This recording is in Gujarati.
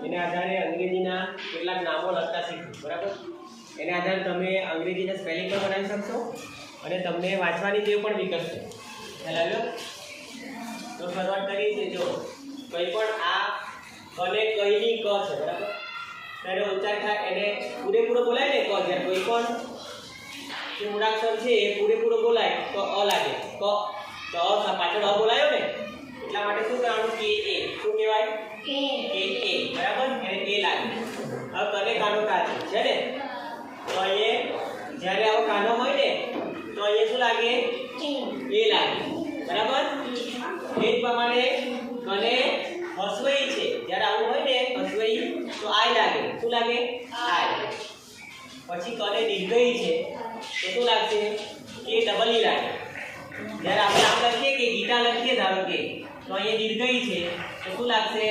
એને આધારે અંગ્રેજીના કેટલાક નામો લખતા શીખો, બરાબર? એને આધારે તમે અંગ્રેજીના સ્પેલિંગ પણ બનાવી શકશો અને તમને વાંચવાની ટેવ પણ વિકસશે. ખ્યાલ આવ્યો? તો શરૂઆત કરીએ છીએ. જો કંઈ પણ આ કને કઈની ક છે, બરાબર? ત્યારે ઉચ્ચાર થાય એને પૂરેપૂરો બોલાય ને ક. જ્યારે કોઈ પણ જે મૂળાક્ષર છે એ પૂરેપૂરો બોલાય તો અ લાગે. ક તો અ પાછળ અ બોલાયો ને, એટલા માટે શું કરવાનું? કે એ. શું કહેવાય? કે એ. બરાબર? એને એ લાગે. હવે કને કાનો કા છે ને, તો અહીંયા જ્યારે આવો કાનો હોય ને તો અહીંયા શું લાગે? એ લાગે. બરાબર? એ જ પ્રમાણે કને હસવઈ છે, જ્યારે આવું હોય ને હસવઈ તો આય લાગે. શું લાગે? આય. પછી કને દીર્ઘઈ છે તો શું લાગશે? કે ડબલ ઈ લાગે. જ્યારે આપણે આમ લખીએ કે ગીતા લખીએ ધારો કે, તો અહીંયા દીર્ઘઈ છે તો શું લાગશે?